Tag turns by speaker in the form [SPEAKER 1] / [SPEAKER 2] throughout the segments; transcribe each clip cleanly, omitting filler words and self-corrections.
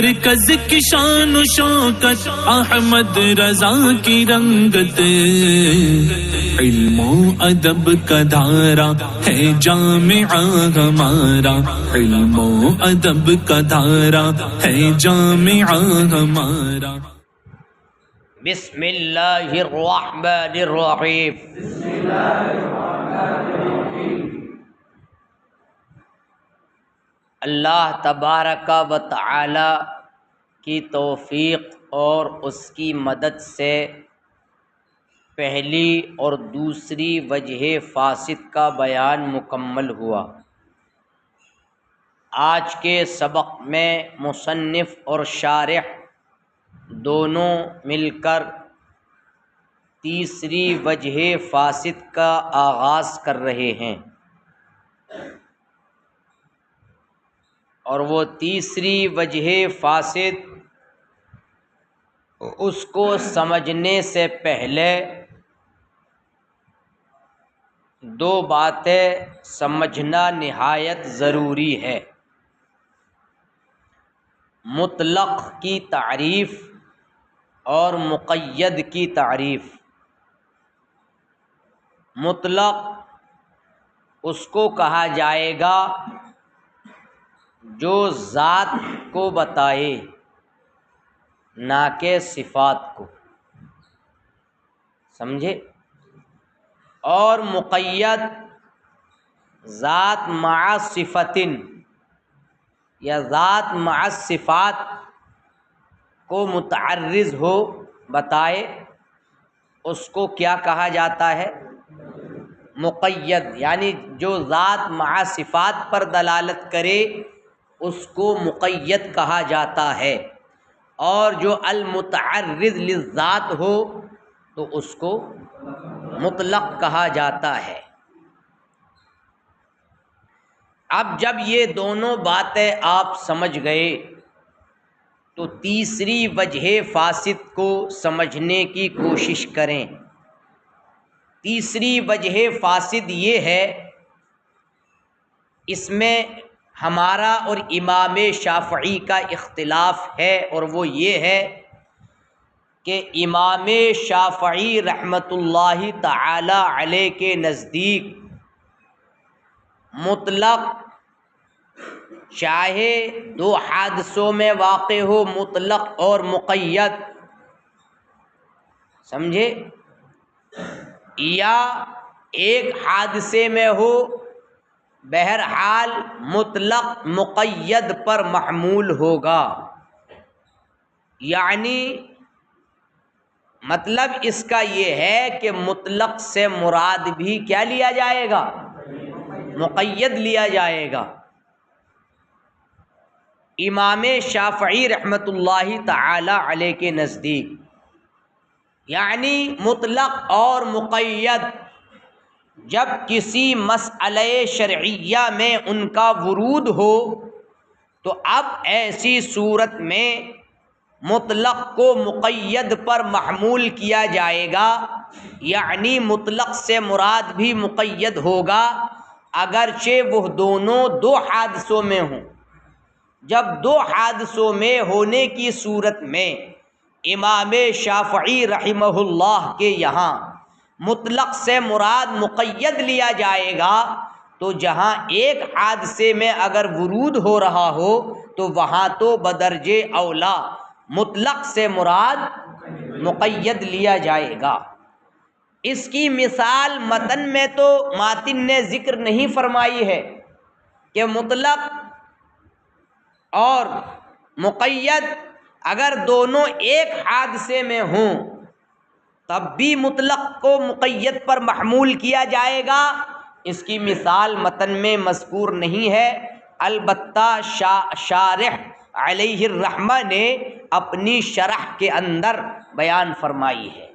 [SPEAKER 1] مرکز کی شان و شوکت احمد رضا کی رنگت، علم و ادب کا دھارا ہے جامعہ ہمارا، علم و ادب کا دھارا ہے جامعہ ہمارا۔
[SPEAKER 2] بسم اللہ الرحمن الرحیم۔ اللہ تبارک و تعالی کی توفیق اور اس کی مدد سے پہلی اور دوسری وجہ فاسد کا بیان مکمل ہوا۔ آج کے سبق میں مصنف اور شارح دونوں مل کر تیسری وجہ فاسد کا آغاز کر رہے ہیں، اور وہ تیسری وجہ فاسد اس کو سمجھنے سے پہلے دو باتیں سمجھنا نہایت ضروری ہے۔ مطلق کی تعریف اور مقید کی تعریف۔ مطلق اس کو کہا جائے گا جو ذات کو بتائے، نہ کہ صفات کو، سمجھے؟ اور مقید ذات مع صفتن یا ذات مع صفات کو متعرض ہو، بتائے، اس کو کیا کہا جاتا ہے؟ مقید، یعنی جو ذات مع صفات پر دلالت کرے اس کو مقید کہا جاتا ہے، اور جو المتعرض للذات ہو تو اس کو مطلق کہا جاتا ہے۔ اب جب یہ دونوں باتیں آپ سمجھ گئے تو تیسری وجہ فاسد کو سمجھنے کی کوشش کریں۔ تیسری وجہ فاسد یہ ہے، اس میں ہمارا اور امام شافعی کا اختلاف ہے، اور وہ یہ ہے کہ امام شافعی رحمۃ اللہ تعالی علیہ کے نزدیک مطلق چاہے دو حادثوں میں واقع ہو، مطلق اور مقید، سمجھے، یا ایک حادثے میں ہو، بہرحال مطلق مقید پر محمول ہوگا۔ یعنی مطلب اس کا یہ ہے کہ مطلق سے مراد بھی کیا لیا جائے گا؟ مقید لیا جائے گا۔ امام شافعی رحمۃ اللہ تعالی علیہ کے نزدیک یعنی مطلق اور مقید جب کسی مسئلہ شرعیہ میں ان کا ورود ہو تو اب ایسی صورت میں مطلق کو مقید پر محمول کیا جائے گا، یعنی مطلق سے مراد بھی مقید ہوگا، اگرچہ وہ دونوں دو حادثوں میں ہوں۔ جب دو حادثوں میں ہونے کی صورت میں امام شافعی رحمہ اللہ کے یہاں مطلق سے مراد مقید لیا جائے گا، تو جہاں ایک حادثے میں اگر ورود ہو رہا ہو تو وہاں تو بدرجہ اولا مطلق سے مراد مقید لیا جائے گا۔ اس کی مثال متن میں تو ماتن نے ذکر نہیں فرمائی ہے کہ مطلق اور مقید اگر دونوں ایک حادثے میں ہوں تب بھی مطلق کو مقید پر محمول کیا جائے گا، اس کی مثال متن میں مذکور نہیں ہے، البتہ شارح علیہ الرحمہ نے اپنی شرح کے اندر بیان فرمائی ہے،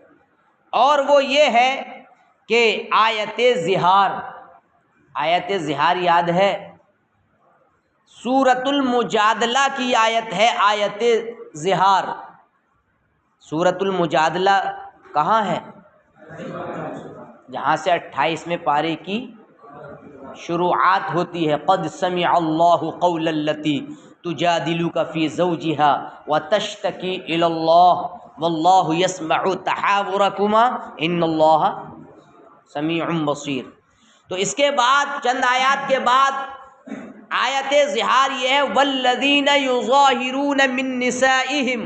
[SPEAKER 2] اور وہ یہ ہے کہ آیت ظہار یاد ہے، سورۃ المجادلہ کی آیت ہے آیت ظہار۔ سورۃ المجادلہ کہاں ہے؟ جہاں سے 28ویں پارے کی شروعات ہوتی ہے، قد سمع اللہ قول التی تجادلک فی زوجہا وتشتکی الی اللہ واللہ یسمع تحاورکما ان اللہ سمیع بصیر۔ تو اس کے بعد چند آیات کے بعد آیت زہار یہ ہے والذین یظاہرون من نسائہم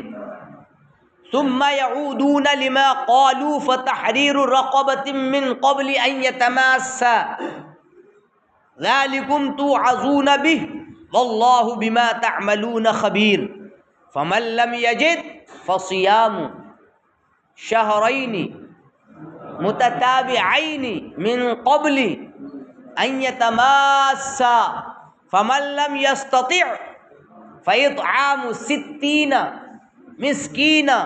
[SPEAKER 2] ثم يعودون لما قالوا فتحرير رقبة من قبل أن يتماسا ذلكم توعظون به والله بما تعملون خبير فمن لم يجد فصيام شهرين متتابعين من قبل أن يتماسا فمن لم يستطع فإطعام 60 مسكينا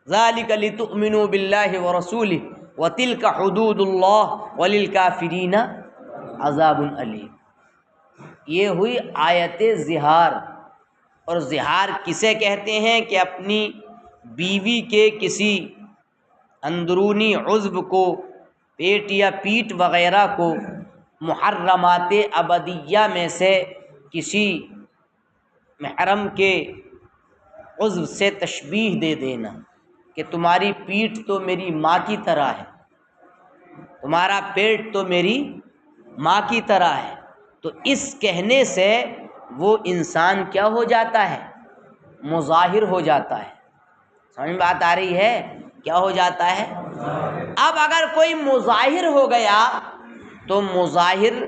[SPEAKER 2] ذالک لتؤمنوا باللہ ورسولہ وتلک حدود اللہ وللکافرین عذاب علیم۔ یہ ہوئی آیت زہار۔ اور زہار کسے کہتے ہیں کہ اپنی بیوی کے کسی اندرونی عضو کو، پیٹ یا پیٹھ وغیرہ کو محرمات ابدیہ میں سے کسی محرم کے عضو سے تشبیہ دے دینا کہ تمہاری پیٹھ تو میری ماں کی طرح ہے، تمہارا پیٹ تو میری ماں کی طرح ہے۔ تو اس کہنے سے وہ انسان کیا ہو جاتا ہے؟ مظاہر ہو جاتا ہے۔ سمجھ میں بات آ رہی ہے؟ کیا ہو جاتا ہے؟ اب اگر کوئی مظاہر ہو گیا تو مظاہر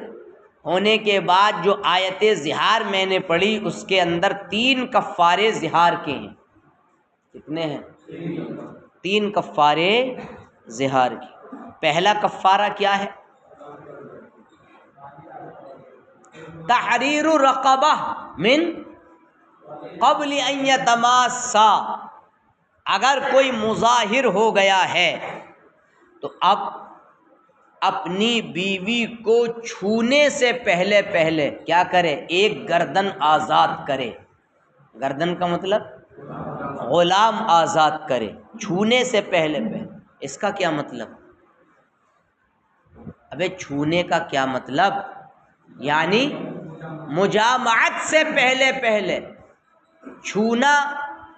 [SPEAKER 2] ہونے کے بعد جو آیت زہار میں نے پڑھی اس کے اندر 3 کفارے زہار کے ہیں۔ کتنے ہیں؟ 3 کفارے زہار کے۔ پہلا کفارہ کیا ہے؟ تحریر رقبہ من قبل ان یتماسا۔ اگر کوئی مظاہر ہو گیا ہے تو اب اپنی بیوی کو چھونے سے پہلے کیا کرے؟ ایک گردن آزاد کرے۔ گردن کا مطلب غلام آزاد کرے، چھونے سے پہلے۔ اس کا کیا مطلب؟ ابے چھونے کا کیا مطلب؟ یعنی مجامعت سے پہلے چھونا۔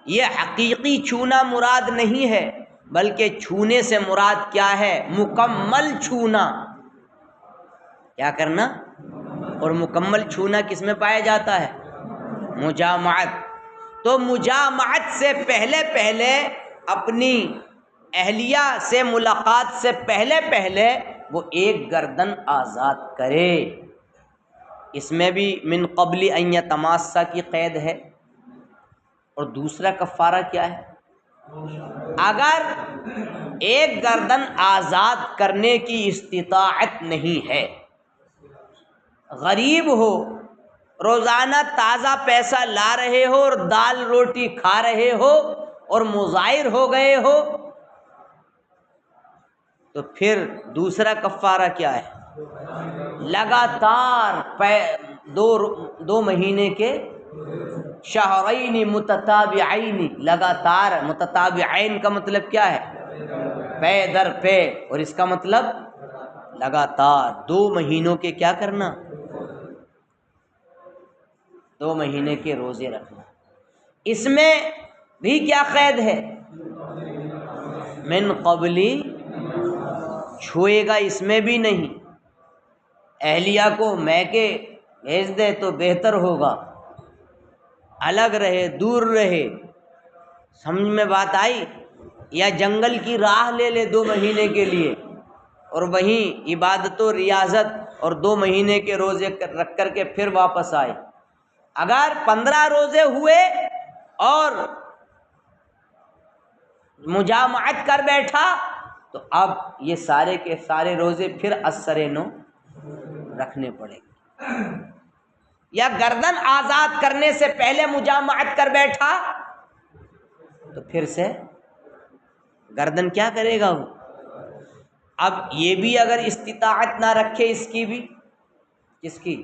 [SPEAKER 2] یہ حقیقی چھونا مراد نہیں ہے، بلکہ چھونے سے مراد کیا ہے؟ مکمل چھونا۔ کیا کرنا؟ اور مکمل چھونا کس میں پایا جاتا ہے؟ مجامعت۔ تو مجامعت سے پہلے اپنی اہلیہ سے ملاقات سے پہلے وہ ایک گردن آزاد کرے۔ اس میں بھی من قبل ان یتماسا کی قید ہے۔ اور دوسرا کفارہ کیا ہے؟ اگر ایک گردن آزاد کرنے کی استطاعت نہیں ہے، غریب ہو، روزانہ تازہ پیسہ لا رہے ہو اور دال روٹی کھا رہے ہو اور مظاہر ہو گئے ہو، تو پھر دوسرا کفارہ کیا ہے؟ لگاتار 2 مہینے کے شہرین متتابعین، لگاتار۔ متتابعین کا مطلب کیا ہے؟ پے در پے، اور اس کا مطلب لگاتار 2 مہینوں کے کیا کرنا؟ 2 مہینے کے روزے رکھنا۔ اس میں بھی کیا قید ہے؟ من قبلی، چھوئے گا اس میں بھی نہیں۔ اہلیہ کو میکے بھیج دے تو بہتر ہوگا، الگ رہے، دور رہے۔ سمجھ میں بات آئی؟ یا جنگل کی راہ لے لے 2 مہینے کے لیے اور وہیں عبادت و ریاضت اور 2 مہینے کے روزے رکھ کر کے پھر واپس آئے۔ اگر 15 روزے ہوئے اور مجامعت کر بیٹھا تو اب یہ سارے کے سارے روزے پھر اثر نو رکھنے پڑیں گے۔ یا گردن آزاد کرنے سے پہلے مجامعت کر بیٹھا تو پھر سے گردن کیا کرے گا وہ؟ اب یہ بھی اگر استطاعت نہ رکھے، اس کی بھی، کس کی؟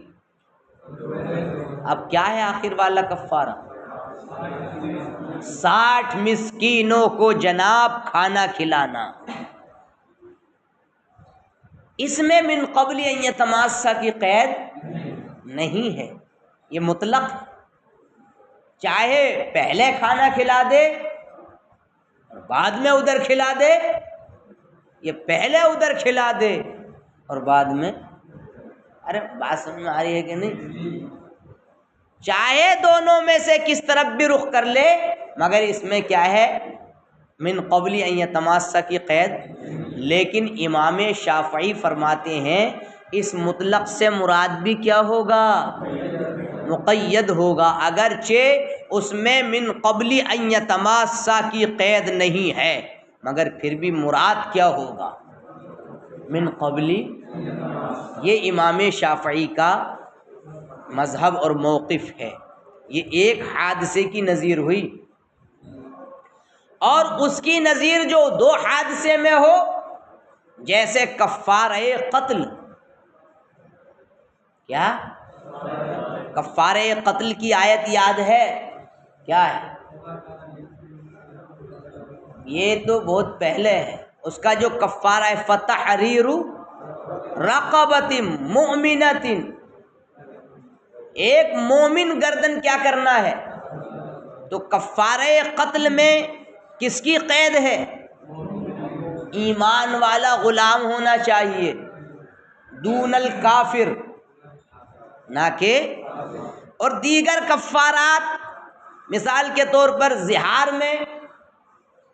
[SPEAKER 2] اب کیا ہے آخر والا کفارہ؟ 60 مسکینوں کو جناب کھانا کھلانا۔ اس میں من قبل ان یتماسا کی قید نہیں ہے، یہ مطلق چاہے پہلے کھانا کھلا دے اور بعد میں ادھر کھلا دے، یہ پہلے ادھر کھلا دے اور بعد میں، ارے بات سمجھ میں آ رہی ہے کہ نہیں؟ چاہے دونوں میں سے کس طرف بھی رخ کر لے، مگر اس میں کیا ہے؟ من قبل ان یتماسا کی قید۔ لیکن امام شافعی فرماتے ہیں اس مطلق سے مراد بھی کیا ہوگا؟ مقید ہوگا، اگرچہ اس میں من قبل ان یتماسا کی قید نہیں ہے، مگر پھر بھی مراد کیا ہوگا؟ من قبلی۔ یہ امام شافعی کا مذہب اور موقف ہے۔ یہ ایک حادثے کی نظیر ہوئی، اور اس کی نظیر جو دو حادثے میں ہو، جیسے کفارہ قتل، کیا کفارہ قتل کی آیت یاد ہے؟ کیا ہے؟ یہ تو بہت پہلے ہے، اس کا جو کفارہ فتحریر رقبۃ مؤمنۃ، ایک مومن گردن کیا کرنا ہے؟ تو کفارہ قتل میں کس کی قید ہے؟ ایمان والا غلام ہونا چاہیے، دون الکافر، نہ کہ، اور دیگر کفارات مثال کے طور پر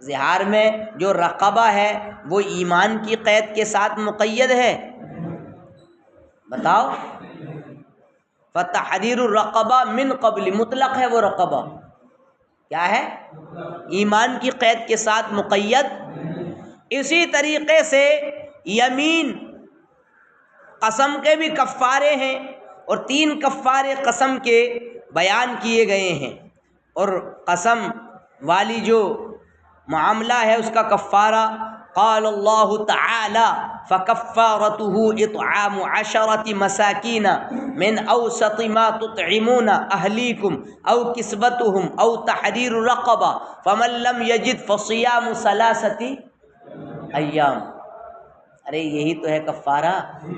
[SPEAKER 2] زہار میں جو رقبہ ہے وہ ایمان کی قید کے ساتھ مقید ہے؟ بتاؤ۔ فتحریر الرقبہ من قبل، مطلق ہے وہ رقبہ، کیا ہے؟ ایمان کی قید کے ساتھ مقید۔ اسی طریقے سے یمین، قسم کے بھی کفارے ہیں، اور 3 کفارے قسم کے بیان کیے گئے ہیں، اور قسم والی جو معاملہ ہے اس کا کفارہ قال اللہ تعالی فکفارتہ اطعام 10 مساکین من اوسط ما تطعمون اہلیکم او کسوتہم او تحریر رقبہ فمن لم یجد فصیام 3 ایام۔ ارے یہی تو ہے کفارہ۔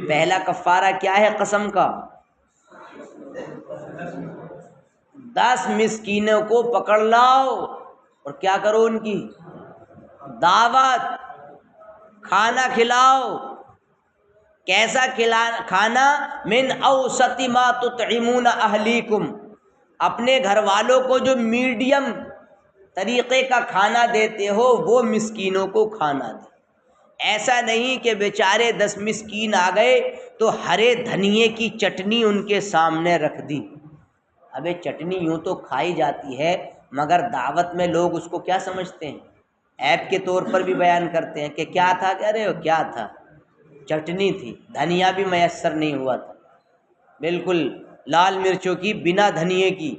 [SPEAKER 2] پہلا کفارہ کیا ہے قسم کا؟ 10 مسکینوں کو پکڑ لاؤ اور کیا کرو؟ ان کی دعوت، کھانا کھلاؤ۔ کیسا کھانا؟ من اوسط ما تطعمون اہلیکم، اپنے گھر والوں کو جو میڈیم طریقے کا کھانا دیتے ہو وہ مسکینوں کو کھانا دے۔ ایسا نہیں کہ بیچارے 10 مسکین آ گئے تو ہرے دھنیے کی چٹنی ان کے سامنے رکھ دی۔ ابے چٹنی یوں تو کھائی جاتی ہے، مگر دعوت میں لوگ اس کو کیا سمجھتے ہیں؟ عیب کے طور پر بھی بیان کرتے ہیں کہ کیا تھا؟ کہہ رہے ہو کیا تھا؟ چٹنی تھی، دھنیا بھی میسر نہیں ہوا تھا، بالکل لال مرچوں کی بنا دھنیے کی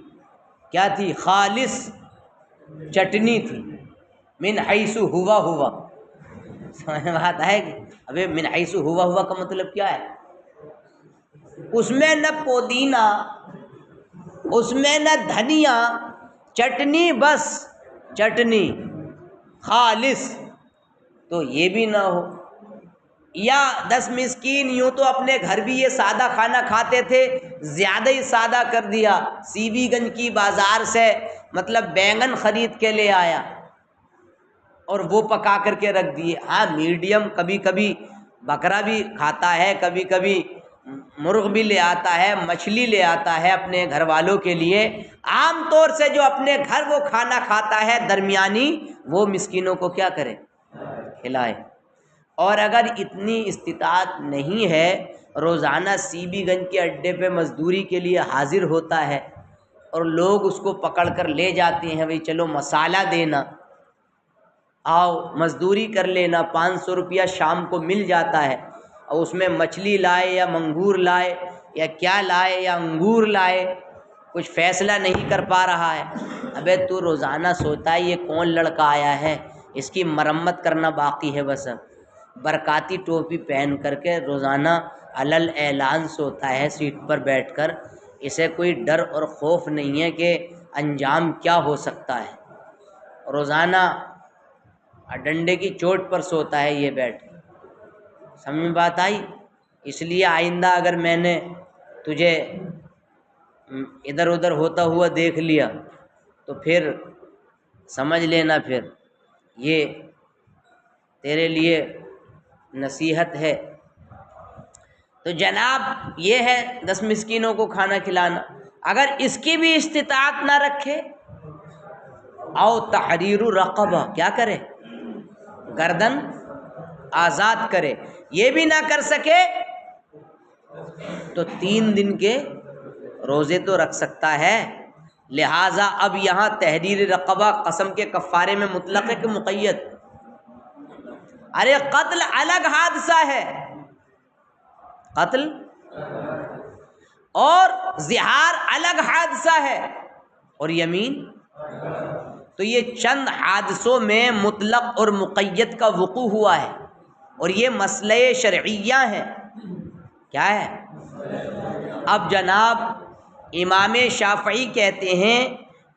[SPEAKER 2] کیا تھی؟ خالص چٹنی تھی، من حیث ہوا۔ سمجھ میں بات آئے گی؟ ابے من حیث ہوا کا مطلب کیا ہے؟ اس میں نہ پودینہ، اس میں نہ دھنیا، چٹنی، بس چٹنی خالص، تو یہ بھی نہ ہو۔ یا 10 مسکین یوں تو اپنے گھر بھی یہ سادہ کھانا کھاتے تھے، زیادہ ہی سادہ کر دیا، سی بی گنج کی بازار سے مطلب بینگن خرید کے لے آیا اور وہ پکا کر کے رکھ دیے۔ ہاں میڈیم، کبھی کبھی بکرا بھی کھاتا ہے، کبھی کبھی مرغ بھی لے آتا ہے، مچھلی لے آتا ہے اپنے گھر والوں کے لیے۔ عام طور سے جو اپنے گھر وہ کھانا کھاتا ہے درمیانی، وہ مسکینوں کو کیا کرے؟ کھلائے۔ اور اگر اتنی استطاعت نہیں ہے، روزانہ سی بی گنج کے اڈے پہ مزدوری کے لیے حاضر ہوتا ہے اور لوگ اس کو پکڑ کر لے جاتے ہیں، بھئی چلو مسالہ دینا، آؤ مزدوری کر لینا، 500 روپیہ شام کو مل جاتا ہے، اور اس میں مچھلی لائے یا منگور لائے یا کیا لائے یا انگور لائے، کچھ فیصلہ نہیں کر پا رہا ہے۔ ابے تو روزانہ سوتا ہے یہ کون لڑکا آیا ہے، اس کی مرمت کرنا باقی ہے بس۔ برکاتی ٹوپی پہن کر کے روزانہ علل اعلان سوتا ہے سیٹ پر بیٹھ کر، اسے کوئی ڈر اور خوف نہیں ہے کہ انجام کیا ہو سکتا ہے۔ روزانہ ڈنڈے کی چوٹ پر سوتا ہے یہ بیٹھ۔ سمجھ میں بات آئی؟ اس لیے آئندہ اگر میں نے تجھے ادھر ادھر ہوتا ہوا دیکھ لیا تو پھر سمجھ لینا، پھر یہ تیرے لیے نصیحت ہے۔ تو جناب یہ ہے 10 مسکینوں کو کھانا کھلانا۔ اگر اس کی بھی استطاعت نہ رکھے، او تحریر رقبہ، کیا کرے؟ گردن آزاد کرے، یہ بھی نہ کر سکے تو 3 دن کے روزے تو رکھ سکتا ہے۔ لہٰذا اب یہاں تحریر رقبہ قسم کے کفارے میں مطلق ہے کہ مقید؟ ارے قتل الگ حادثہ ہے، قتل اور زہار الگ حادثہ ہے، اور یمین۔ تو یہ چند حادثوں میں مطلق اور مقید کا وقوع ہوا ہے، اور یہ مسئلہ شرعیہ ہے۔ کیا ہے؟ اب جناب امام شافعی کہتے ہیں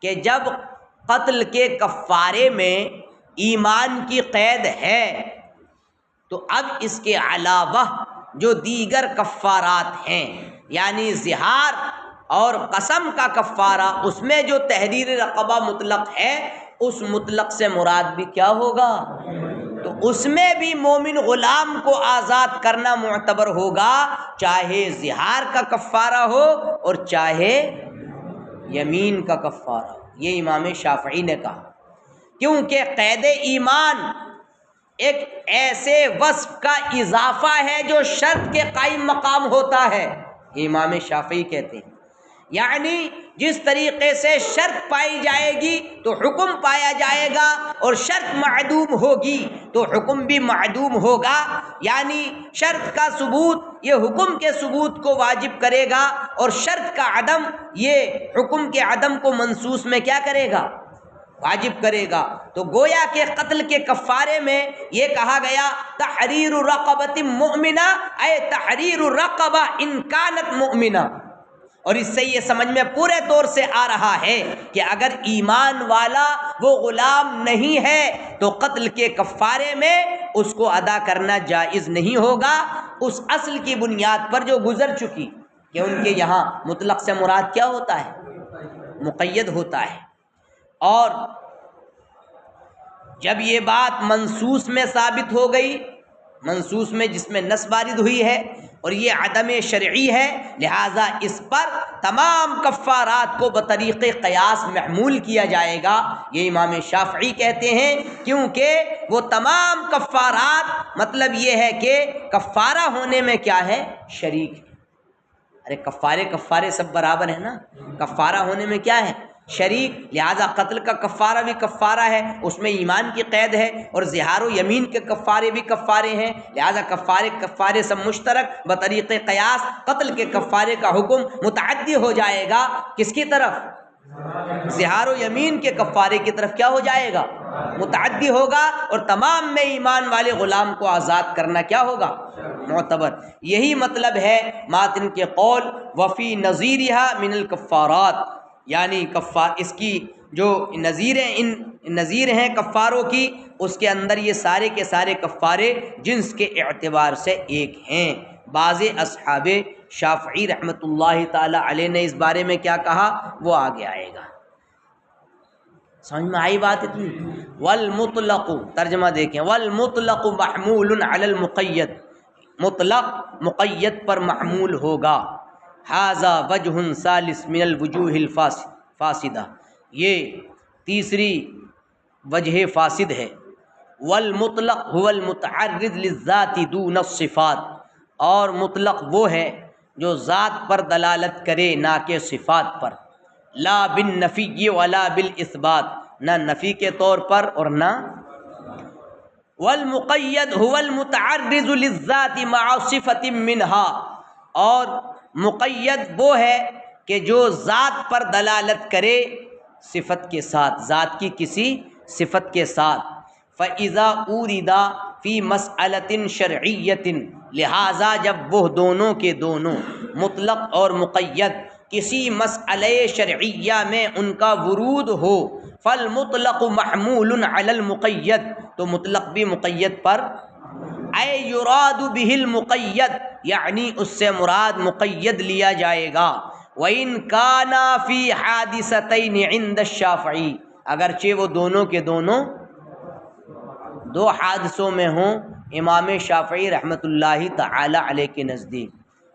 [SPEAKER 2] کہ جب قتل کے کفارے میں ایمان کی قید ہے تو اب اس کے علاوہ جو دیگر کفارات ہیں، یعنی زہار اور قسم کا کفارہ، اس میں جو تحریر رقبہ مطلق ہے، اس مطلق سے مراد بھی کیا ہوگا؟ تو اس میں بھی مومن غلام کو آزاد کرنا معتبر ہوگا، چاہے زہار کا کفارہ ہو اور چاہے یمین کا کفارہ ہو۔ یہ امام شافعی نے کہا، کیونکہ قید ایمان ایک ایسے وصف کا اضافہ ہے جو شرط کے قائم مقام ہوتا ہے۔ امام شافعی کہتے ہیں یعنی جس طریقے سے شرط پائی جائے گی تو حکم پایا جائے گا، اور شرط معدوم ہوگی تو حکم بھی معدوم ہوگا، یعنی شرط کا ثبوت یہ حکم کے ثبوت کو واجب کرے گا، اور شرط کا عدم یہ حکم کے عدم کو منصوص میں کیا کرے گا؟ واجب کرے گا۔ تو گویا کہ قتل کے کفارے میں یہ کہا گیا تحریر رقبۃ مؤمنہ، اے تحریر رقبہ ان کانت مؤمنہ، اور اس سے یہ سمجھ میں پورے طور سے آ رہا ہے کہ اگر ایمان والا وہ غلام نہیں ہے تو قتل کے کفارے میں اس کو ادا کرنا جائز نہیں ہوگا، اس اصل کی بنیاد پر جو گزر چکی کہ ان کے یہاں مطلق سے مراد کیا ہوتا ہے؟ مقید ہوتا ہے۔ اور جب یہ بات منصوص میں ثابت ہو گئی، منصوص میں جس میں نص وارد ہوئی ہے، اور یہ عدم شرعی ہے، لہٰذا اس پر تمام کفارات کو بطریق قیاس محمول کیا جائے گا، یہ امام شافعی کہتے ہیں، کیونکہ وہ تمام کفارات مطلب یہ ہے کہ کفارہ ہونے میں کیا ہے؟ شریک ہے۔ ارے کفارے سب برابر ہیں نا، کفارہ ہونے میں کیا ہے؟ شریک۔ لہذا قتل کا کفارہ بھی کفارہ ہے، اس میں ایمان کی قید ہے، اور زہار و یمین کے کفارے بھی کفارے ہیں، لہذا کفارے سب مشترک، بطریق قیاس قتل کے کفارے کا حکم متعدی ہو جائے گا، کس کی طرف؟ زہار و یمین کے کفارے کی طرف کیا ہو جائے گا؟ متعدی ہوگا، اور تمام میں ایمان والے غلام کو آزاد کرنا کیا ہوگا؟ معتبر۔ یہی مطلب ہے ماتن کے قول وفی نظیرہا من الکفارات، یعنی اس کی جو نظیر ہیں کفاروں کی، اس کے اندر یہ سارے کے سارے کفارے جنس کے اعتبار سے ایک ہیں۔ بعض اصحاب شافعی رحمۃ اللہ تعالی علیہ نے اس بارے میں کیا کہا وہ آگے آئے گا۔ سمجھ میں آئی بات اتنی؟ والمطلق، ترجمہ دیکھیں، والمطلق محمول علی المقید، مطلق مقید پر محمول ہوگا۔ ھذا وجہ ثالث من الوجوہ الفاسدہ، یہ تیسری وجہ فاسد ہے۔ والمطلق هو المتعرض للذات دون الصفات، اور مطلق وہ ہے جو ذات پر دلالت کرے نہ کہ صفات پر، لا بالنفی ولا بالاثبات، نہ نفی کے طور پر اور نہ۔ والمقید هو المتعرض للذات مع صفت منها، اور مقید وہ ہے کہ جو ذات پر دلالت کرے صفت کے ساتھ، ذات کی کسی صفت کے ساتھ۔ فَإِذَا أُورِدَ فِي مَسْأَلَةٍ شَرْعِيَّةٍ، لہٰذا جب وہ دونوں کے دونوں مطلق اور مقید کسی مسئلہ شرعیہ میں ان کا ورود ہو، فالمطلق محمول علی المقید، تو مطلق بھی مقید پر، اے یراد بہ المقید، یعنی اس سے مراد مقید لیا جائے گا۔ وَإِن كَانَا فِي حَادِثَتَيْنِ عِندَ الشَّافِعِي، اگرچہ وہ دونوں کے دونوں دو حادثوں میں ہوں امام شافعی رحمۃ اللہ تعالی علیہ کے نزدیک۔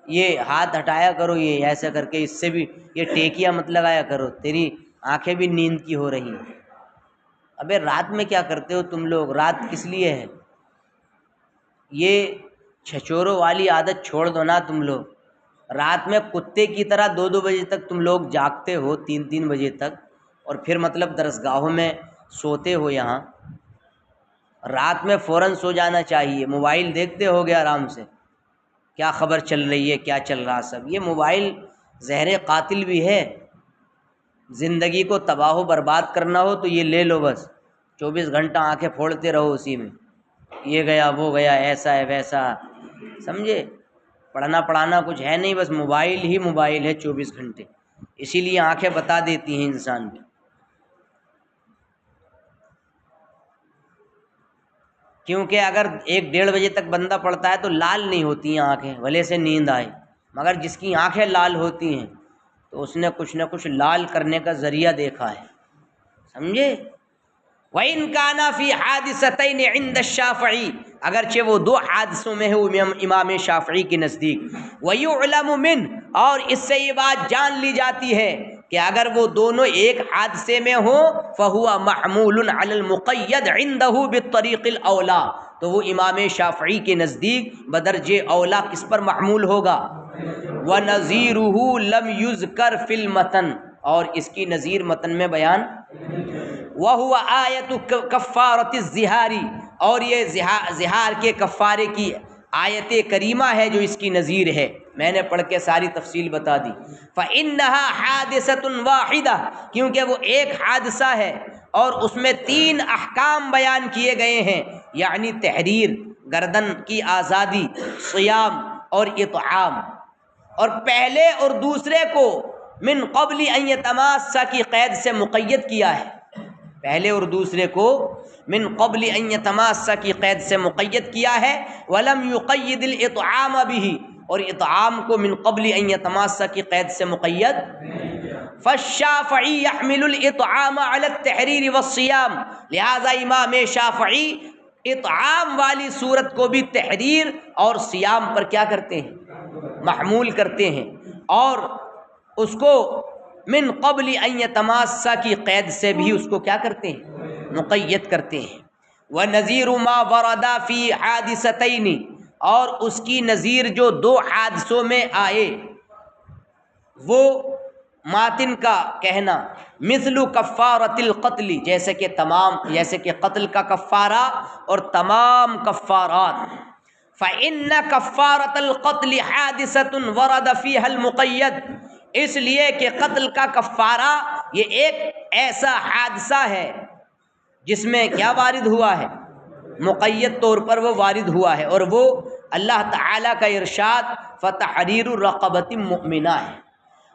[SPEAKER 2] یہ ہاتھ ہٹایا کرو، یہ ایسا کر کے، اس سے بھی یہ ٹیکیاں مت لگایا کرو، تیری آنکھیں بھی نیند کی ہو رہی ہیں۔ ابے رات میں کیا کرتے ہو تم لوگ؟ رات کس لیے ہے؟ یہ چھچوروں والی عادت چھوڑ دو نا تم لوگ۔ رات میں کتے کی طرح 2 بجے تک تم لوگ جاگتے ہو، 3 بجے تک، اور پھر مطلب درسگاہوں میں سوتے ہو۔ یہاں رات میں فوراً سو جانا چاہیے۔ موبائل دیکھتے ہو گے آرام سے، کیا خبر چل رہی ہے، کیا چل رہا سب۔ یہ موبائل زہر قاتل بھی ہے۔ زندگی کو تباہ و برباد کرنا ہو تو یہ لے لو، بس 24 گھنٹہ آنکھیں پھوڑتے رہو اسی میں، یہ گیا وہ گیا، ایسا ہے ویسا، سمجھے؟ پڑھنا پڑھانا کچھ ہے نہیں، بس موبائل ہی موبائل ہے 24 گھنٹے۔ اسی لیے آنکھیں بتا دیتی ہیں انسان کی۔ کیونکہ اگر 1-1:30 بجے تک بندہ پڑھتا ہے تو لال نہیں ہوتی ہیں آنکھیں، بھلے سے نیند آئے، مگر جس کی آنکھیں لال ہوتی ہیں تو اس نے کچھ نہ کچھ لال کرنے کا ذریعہ دیکھا ہے، سمجھے؟ وَإِن كَانَ فِي حَادِثَتَيْنِ عِندَ الشَّافِعِي، اگرچہ وہ 2 حادثوں میں ہے امام شافعی کے نزدیک۔ وَيُعْلَمُ مِنْ، اور اس سے یہ بات جان لی جاتی ہے کہ اگر وہ دونوں ایک حادثے میں ہوں فَهُوَ مَحْمُولٌ عَلَى الْمُقَيَّدِ عِندَهُ بِالطَّرِيقِ الْأَوْلَى، تو وہ امام شافعی کے نزدیک بدرجہ اولا کس پر محمول ہوگا؟ وَنَظِيرُهُ لَمْ يُذْكَرْ فِي الْمَتْنِ، اور اس کی نظیر متن میں بیان۔ وَهُوَ آیَةُ کفارۃ الظہار، اور یہ ظہار کے کفارے کی آیت کریمہ ہے جو اس کی نظیر ہے، میں نے پڑھ کے ساری تفصیل بتا دی۔ فَإِنَّهَا حَادِثَةٌ وَاحِدَةٌ، کیونکہ وہ ایک حادثہ ہے اور اس میں 3 احکام بیان کیے گئے ہیں، یعنی تحریر، گردن کی آزادی، صیام اور اطعام۔ اور پہلے اور دوسرے کو من قبل ان یتماسا کی قید سے مقید کیا ہے، پہلے اور دوسرے کو من قبل ان یتماسا کی قید سے مقید کیا ہے۔ ولم یقید الاطعام به، اور اطعام کو من قبل ان یتماسا کی قید سے مقید۔ فالشافعی یحمل الاطعام علی التحریر والصیام، لہذا امام شافعی اطعام والی صورت کو بھی تحریر اور صیام پر کیا کرتے ہیں؟ محمول کرتے ہیں، اور اس کو من قبل ان یتماسا کی قید سے بھی اس کو کیا کرتے ہیں؟ مقید کرتے ہیں۔ وَنَظِيرُ مَا وَرَدَ فِي حَادِثَتَيْنِ، اور اس کی نظیر جو 2 حادثوں میں آئے، وہ ماتن کا کہنا، مثل کفارۃ القتل، جیسے کہ قتل کا کفارہ اور تمام کفارات۔ فَإِنَّ كَفَّارَةَ الْقَتْلِ حَادِثَةٌ وَرَدَ فِيهَا الْمُقَيَّدُ، اس لیے کہ قتل کا کفارہ یہ ایک ایسا حادثہ ہے جس میں کیا وارد ہوا ہے؟ مقید طور پر وہ وارد ہوا ہے، اور وہ اللہ تعالیٰ کا ارشاد فَتَحْرِيرُ رَقَبَةٍ مُؤْمِنَةٍ ہے۔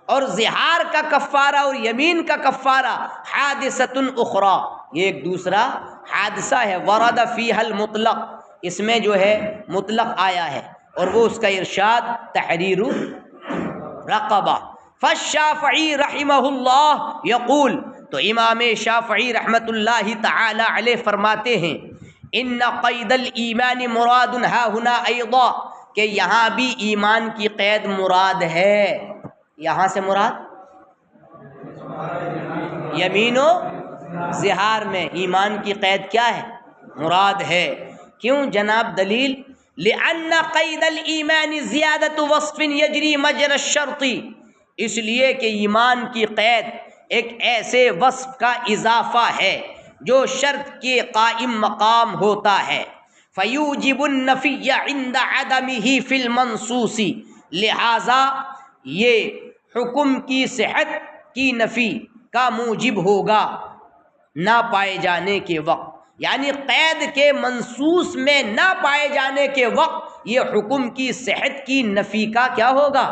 [SPEAKER 2] اور زہار کا کفارہ اور یمین کا کفارہ حادثۃ اخری، یہ ایک دوسرا حادثہ ہے۔ وَرَدَ فِيهَا الْمُطْلق، اس میں جو ہے مطلق آیا ہے، اور وہ اس کا ارشاد تحریر رقبہ۔ فالشافعی رحمہ اللہ یقول، تو امام شافعی رحمۃ اللہ تعالی علیہ فرماتے ہیں، ان قید الایمان مراد ہا ہنا ایضا، کہ یہاں بھی ایمان کی قید مراد ہے۔ یہاں سے مراد یمین و زہار میں ایمان کی قید کیا ہے؟ مراد ہے۔ کیوں جناب؟ دلیل، لأن قید الایمان زیادۃ وصف یجری مجرى الشرط، اس لیے کہ ایمان کی قید ایک ایسے وصف کا اضافہ ہے جو شرط کے قائم مقام ہوتا ہے۔ فیوجب النفی عند عدمہ فی المنصوص، لہذا یہ حکم کی صحت کی نفی کا موجب ہوگا نہ پائے جانے کے وقت، یعنی قید کے منصوص میں نہ پائے جانے کے وقت یہ حکم کی صحت کی نفی کا کیا ہوگا؟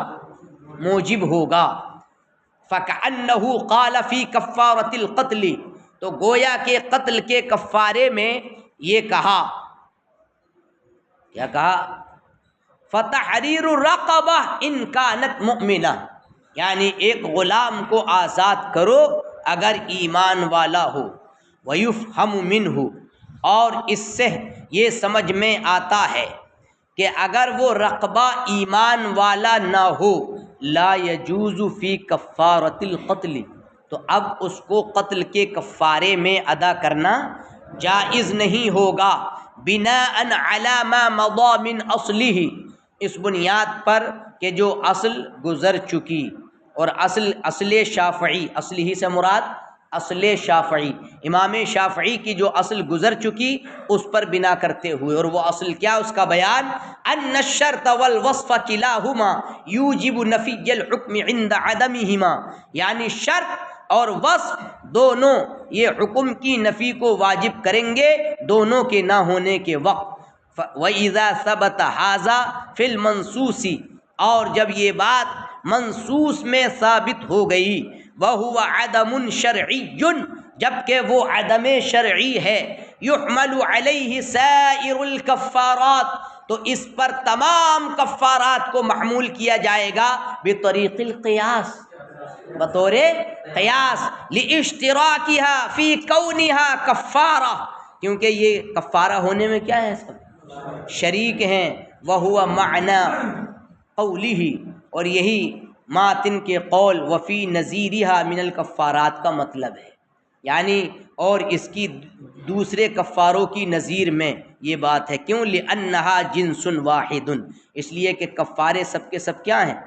[SPEAKER 2] موجب ہوگا۔ فَكَأَنَّهُ قَالَ فِي كَفَّارَةِ الْقَتْلِ، تو گویا کہ قتل کے کفارے میں یہ کہا، کیا کہا؟ فَتَحْرِيرُ رَقَبَةٍ إِن كَانَتْ مُؤْمِنَةً، یعنی ایک غلام کو آزاد کرو اگر ایمان والا ہو، وَيُفْهَمُ مِنْهُ، اور اس سے یہ سمجھ میں آتا ہے کہ اگر وہ رقبہ ایمان والا نہ ہو، لا يجوز فی کفارۃ القتل، تو اب اس کو قتل کے کفارے میں ادا کرنا جائز نہیں ہوگا، بناء علی ما مضى من اصلہ، اس بنیاد پر کہ جو اصل گزر چکی، اور اصل شافعی، اصل ہی سے مراد اصل شافعی، امام شافعی کی جو اصل گزر چکی اس پر بنا کرتے ہوئے، اور وہ اصل کیا، اس کا بیان، ان الشرط والوصف کلاہما یوجب نفی الحکم عند عدمہما، یعنی شرط اور وصف دونوں یہ حکم کی نفی کو واجب کریں گے دونوں کے نہ ہونے کے وقت۔ وَإِذَا ثَبَتَ هَذَا فِي الْمَنْصُوصِ، اور جب یہ بات منصوص میں ثابت ہو گئی، وَهُوَ عَدَمٌ شَرْعِيٌّ، جبکہ وہ عدم شرعی ہے، يُحْمَلُ عَلَيْهِ سَائِرُ الْكَفَّارَاتِ، تو اس پر تمام کفارات کو محمول کیا جائے گا، بطریق القیاس، بطور قیاس، لِاشْتِرَاكِهَا فِي كَوْنِهَا كَفَّارَةً، کیونکہ یہ کفارہ ہونے میں کیا ہے، سب شریک ہیں، وَهُوَ مَعْنَى قَوْلِهِ، اور یہی ماتن کے قول وفی نظیرها من الکفارات کا مطلب ہے، یعنی اور اس کی دوسرے کفاروں کی نظیر میں یہ بات ہے، کیوں، لأنها جنس واحد، اس لیے کہ کفارے سب کے سب کیا ہیں،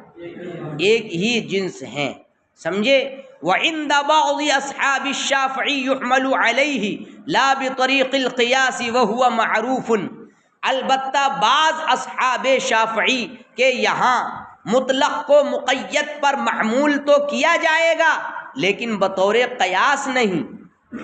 [SPEAKER 2] ایک ہی جنس ہیں، سمجھے۔ وعند بعض اصحاب الشافعی يحمل علیہ لا بطریق القیاس وهو معروف، البتہ بعض اصحاب شافعی کے یہاں مطلق کو مقید پر محمول تو کیا جائے گا لیکن بطور قیاس نہیں،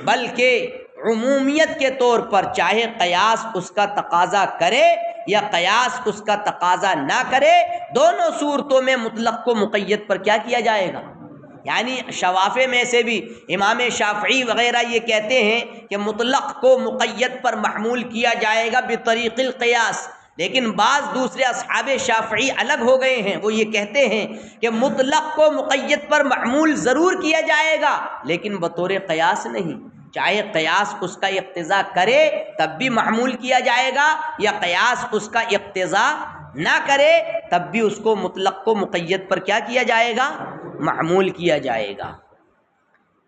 [SPEAKER 2] بلکہ عمومیت کے طور پر، چاہے قیاس اس کا تقاضا کرے یا قیاس اس کا تقاضا نہ کرے، دونوں صورتوں میں مطلق کو مقید پر کیا کیا جائے گا، یعنی شوافع میں سے بھی امام شافعی وغیرہ یہ کہتے ہیں کہ مطلق کو مقید پر محمول کیا جائے گا بطریق القیاس، لیکن بعض دوسرے اصحاب شافعی الگ ہو گئے ہیں، وہ یہ کہتے ہیں کہ مطلق کو مقید پر محمول ضرور کیا جائے گا لیکن بطور قیاس نہیں، چاہے قیاس اس کا اقتضا کرے تب بھی محمول کیا جائے گا، یا قیاس اس کا اقتضا نہ کرے تب بھی اس کو مطلق کو مقید پر کیا کیا جائے گا، محمول کیا جائے گا۔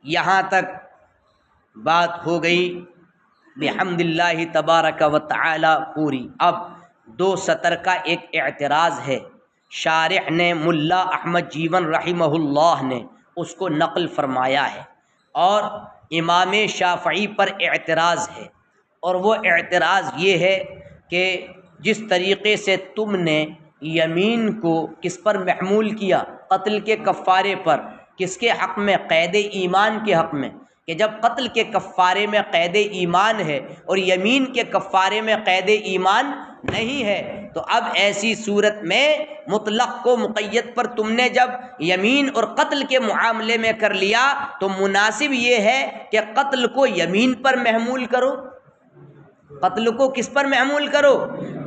[SPEAKER 2] یہاں تک بات ہو گئی بحمد اللہ تبارک و تعالی پوری۔ اب 2 سطر کا ایک اعتراض ہے، شارح نے ملا احمد جیون رحمہ اللہ نے اس کو نقل فرمایا ہے، اور امام شافعی پر اعتراض ہے، اور وہ اعتراض یہ ہے کہ جس طریقے سے تم نے یمین کو کس پر محمول کیا، قتل کے کفارے پر، کس کے حق میں، قید ایمان کے حق میں، کہ جب قتل کے کفارے میں قید ایمان ہے اور یمین کے کفارے میں قید ایمان نہیں ہے، تو اب ایسی صورت میں مطلق کو مقید پر تم نے جب یمین اور قتل کے معاملے میں کر لیا تو مناسب یہ ہے کہ قتل کو یمین پر محمول کرو، قتل کو کس پر محمول کرو،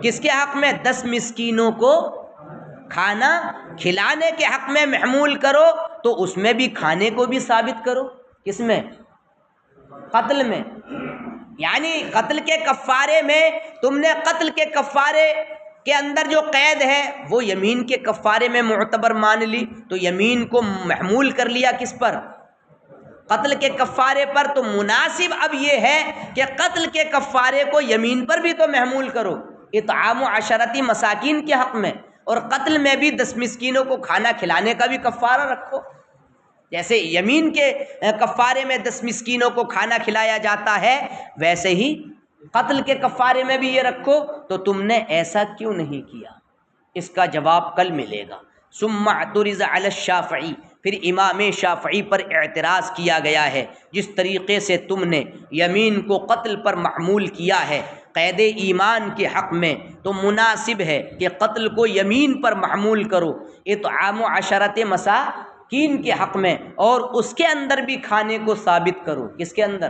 [SPEAKER 2] کس کے حق میں، 10 مسکینوں کو کھانا کھلانے کے حق میں محمول کرو، تو اس میں بھی کھانے کو بھی ثابت کرو، کس میں، قتل میں، یعنی قتل کے کفارے میں تم نے قتل کے کفارے کے اندر جو قید ہے وہ یمین کے کفارے میں معتبر مان لی، تو یمین کو محمول کر لیا کس پر، قتل کے کفارے پر، تو مناسب اب یہ ہے کہ قتل کے کفارے کو یمین پر بھی تو محمول کرو، اطعام 10 مساکین کے حق میں، اور قتل میں بھی 10 مسکینوں کو کھانا کھلانے کا بھی کفارہ رکھو، جیسے یمین کے کفارے میں 10 مسکینوں کو کھانا کھلایا جاتا ہے ویسے ہی قتل کے کفارے میں بھی یہ رکھو، تو تم نے ایسا کیوں نہیں کیا، اس کا جواب کل ملے گا۔ ثم اعترض علی الشافعی، پھر امام شافعی پر اعتراض کیا گیا ہے، جس طریقے سے تم نے یمین کو قتل پر محمول کیا ہے قید ایمان کے حق میں، تو مناسب ہے کہ قتل کو یمین پر محمول کرو اطعام 10 مساکین کے حق میں، اور اس کے اندر بھی کھانے کو ثابت کرو، کس کے اندر،